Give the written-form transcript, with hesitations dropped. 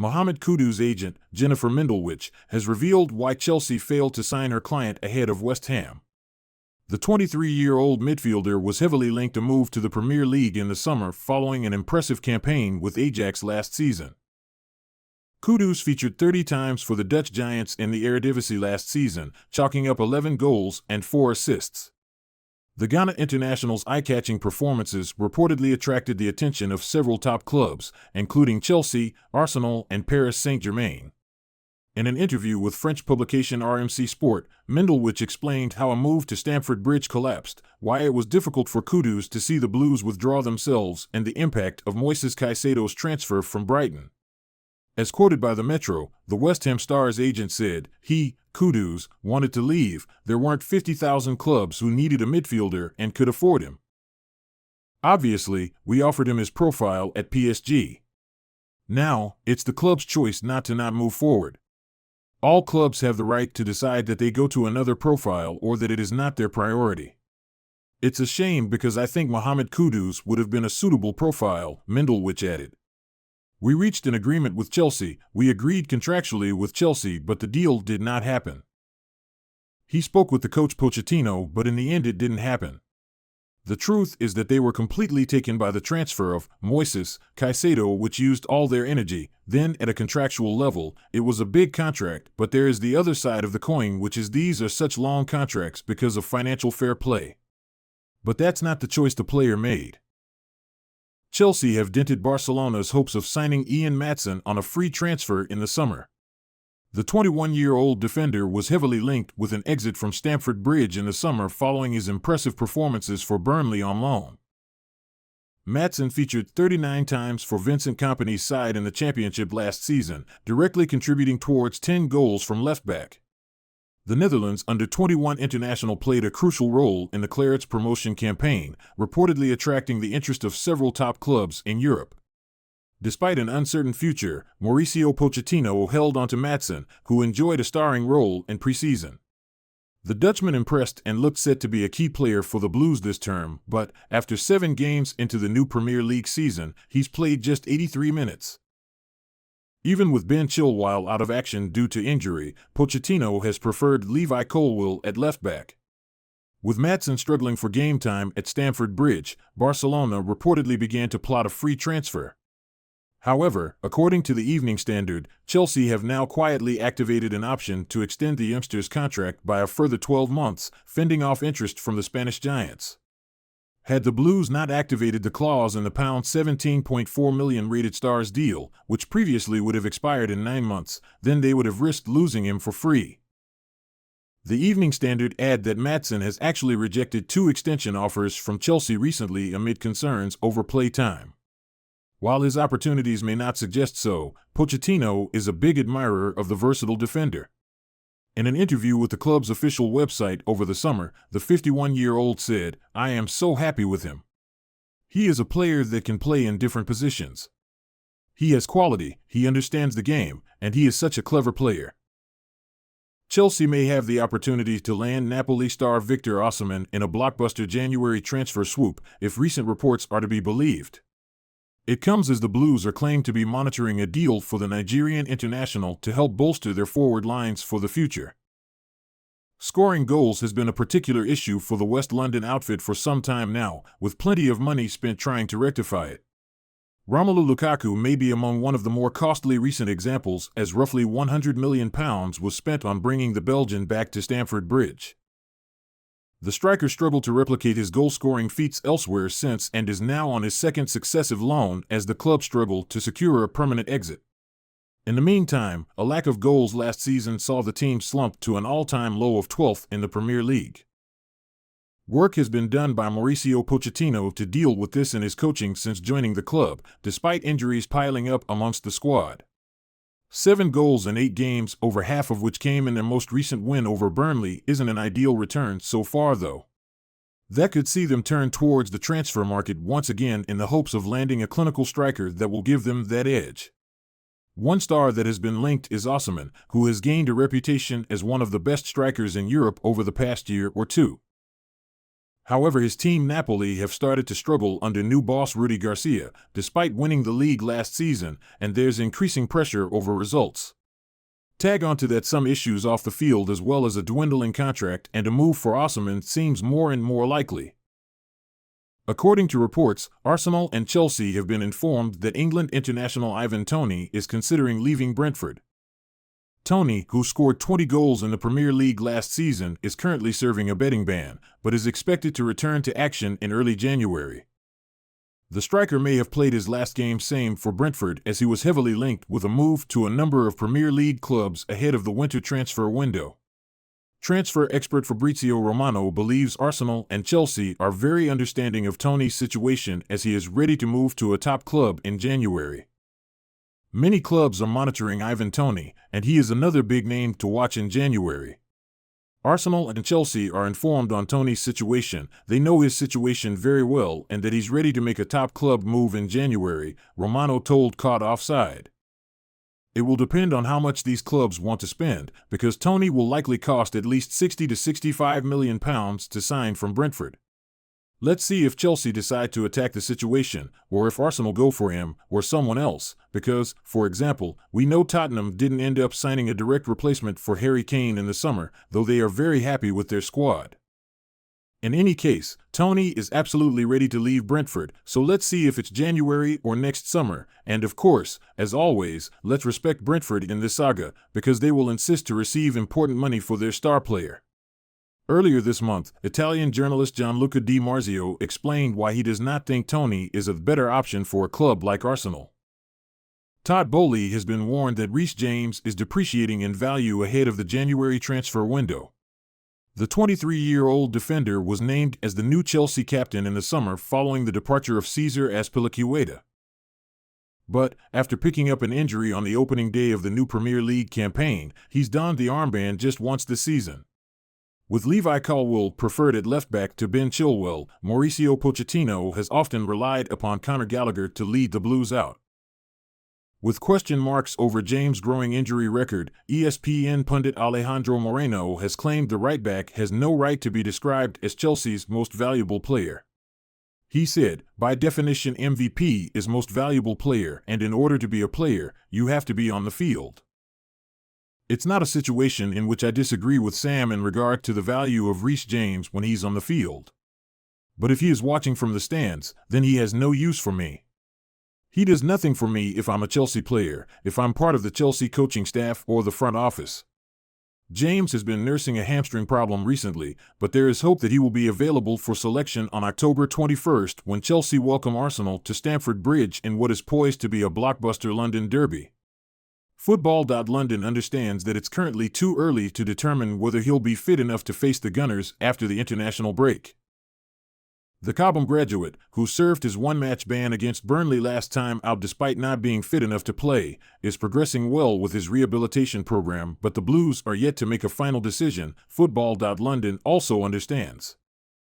Mohamed Kudus' agent, Jennifer Mendelwich, has revealed why Chelsea failed to sign her client ahead of West Ham. The 23-year-old midfielder was heavily linked to move to the Premier League in the summer following an impressive campaign with Ajax last season. Kudus featured 30 times for the Dutch Giants in the Eredivisie last season, chalking up 11 goals and 4 assists. The Ghana international's eye-catching performances reportedly attracted the attention of several top clubs, including Chelsea, Arsenal, and Paris Saint-Germain. In an interview with French publication RMC Sport, Mendelwich explained how a move to Stamford Bridge collapsed, why it was difficult for Kudus to see the Blues withdraw themselves, and the impact of Moises Caicedo's transfer from Brighton. As quoted by the Metro, the West Ham star's agent said, he, Kudus, wanted to leave. There weren't 50,000 clubs who needed a midfielder and could afford him. Obviously, we offered him his profile at PSG. Now, it's the club's choice not move forward. All clubs have the right to decide that they go to another profile or that it is not their priority. It's a shame because I think Mohamed Kudus would have been a suitable profile, Mendelwich added. We reached an agreement with Chelsea, we agreed contractually with Chelsea, but the deal did not happen. He spoke with the coach Pochettino, but in the end it didn't happen. The truth is that they were completely taken by the transfer of Moises Caicedo, which used all their energy. Then, at a contractual level, it was a big contract, but there is the other side of the coin, which is these are such long contracts because of financial fair play. But that's not the choice the player made. Chelsea have dented Barcelona's hopes of signing Ian Maatsen on a free transfer in the summer. The 21-year-old defender was heavily linked with an exit from Stamford Bridge in the summer following his impressive performances for Burnley on loan. Maatsen featured 39 times for Vincent Kompany's side in the Championship last season, directly contributing towards 10 goals from left-back. The Netherlands under-21 international played a crucial role in the Clarets promotion campaign, reportedly attracting the interest of several top clubs in Europe. Despite an uncertain future, Mauricio Pochettino held on to Maatsen, who enjoyed a starring role in preseason. The Dutchman impressed and looked set to be a key player for the Blues this term, but after 7 games into the new Premier League season, he's played just 83 minutes. Even with Ben Chilwell out of action due to injury, Pochettino has preferred Levi Colwill at left-back. With Maatsen struggling for game time at Stamford Bridge, Barcelona reportedly began to plot a free transfer. However, according to the Evening Standard, Chelsea have now quietly activated an option to extend the youngster's contract by a further 12 months, fending off interest from the Spanish giants. Had the Blues not activated the clause in the £17.4 million rated stars deal, which previously would have expired in 9 months, then they would have risked losing him for free. The Evening Standard add that Maatsen has actually rejected 2 extension offers from Chelsea recently amid concerns over play time. While his opportunities may not suggest so, Pochettino is a big admirer of the versatile defender. In an interview with the club's official website over the summer, the 51-year-old said, "I am so happy with him. He is a player that can play in different positions. He has quality, he understands the game, and he is such a clever player." Chelsea may have the opportunity to land Napoli star Victor Osimhen in a blockbuster January transfer swoop if recent reports are to be believed. It comes as the Blues are claimed to be monitoring a deal for the Nigerian international to help bolster their forward lines for the future. Scoring goals has been a particular issue for the West London outfit for some time now, with plenty of money spent trying to rectify it. Romelu Lukaku may be among one of the more costly recent examples, as roughly £100 million was spent on bringing the Belgian back to Stamford Bridge. The striker struggled to replicate his goal-scoring feats elsewhere since and is now on his 2nd successive loan as the club struggled to secure a permanent exit. In the meantime, a lack of goals last season saw the team slump to an all-time low of 12th in the Premier League. Work has been done by Mauricio Pochettino to deal with this in his coaching since joining the club, despite injuries piling up amongst the squad. 7 goals in 8 games, over half of which came in their most recent win over Burnley, isn't an ideal return so far though. That could see them turn towards the transfer market once again in the hopes of landing a clinical striker that will give them that edge. One star that has been linked is Osimhen, who has gained a reputation as one of the best strikers in Europe over the past year or two. However, his team Napoli have started to struggle under new boss Rudy Garcia, despite winning the league last season, and there's increasing pressure over results. Tag onto that some issues off the field as well as a dwindling contract and a move for Osimhen seems more and more likely. According to reports, Arsenal and Chelsea have been informed that England international Ivan Toney is considering leaving Brentford. Toney, who scored 20 goals in the Premier League last season, is currently serving a betting ban, but is expected to return to action in early January. The striker may have played his last game same for Brentford as he was heavily linked with a move to a number of Premier League clubs ahead of the winter transfer window. Transfer expert Fabrizio Romano believes Arsenal and Chelsea are very understanding of Toney's situation as he is ready to move to a top club in January. Many clubs are monitoring Ivan Toney, and he is another big name to watch in January. Arsenal and Chelsea are informed on Toney's situation. They know his situation very well and that he's ready to make a top club move in January, Romano told Caught Offside. It will depend on how much these clubs want to spend, because Toney will likely cost at least £60 to £65 million to sign from Brentford. Let's see if Chelsea decide to attack the situation, or if Arsenal go for him, or someone else, because, for example, we know Tottenham didn't end up signing a direct replacement for Harry Kane in the summer, though they are very happy with their squad. In any case, Toney is absolutely ready to leave Brentford, so let's see if it's January or next summer, and of course, as always, let's respect Brentford in this saga, because they will insist to receive important money for their star player. Earlier this month, Italian journalist Gianluca Di Marzio explained why he does not think Toney is a better option for a club like Arsenal. Todd Boehly has been warned that Reece James is depreciating in value ahead of the January transfer window. The 23-year-old defender was named as the new Chelsea captain in the summer following the departure of Cesar Azpilicueta. But, after picking up an injury on the opening day of the new Premier League campaign, he's donned the armband just once this season. With Levi Colwill preferred at left-back to Ben Chilwell, Mauricio Pochettino has often relied upon Conor Gallagher to lead the Blues out. With question marks over James' growing injury record, ESPN pundit Alejandro Moreno has claimed the right-back has no right to be described as Chelsea's most valuable player. He said, by definition MVP is most valuable player, and in order to be a player, you have to be on the field. It's not a situation in which I disagree with Sam in regard to the value of Reece James when he's on the field. But if he is watching from the stands, then he has no use for me. He does nothing for me if I'm a Chelsea player, if I'm part of the Chelsea coaching staff or the front office. James has been nursing a hamstring problem recently, but there is hope that he will be available for selection on October 21st when Chelsea welcome Arsenal to Stamford Bridge in what is poised to be a blockbuster London derby. Football.London understands that it's currently too early to determine whether he'll be fit enough to face the Gunners after the international break. The Cobham graduate, who served his one-match ban against Burnley last time out despite not being fit enough to play, is progressing well with his rehabilitation program, but the Blues are yet to make a final decision, Football.London also understands.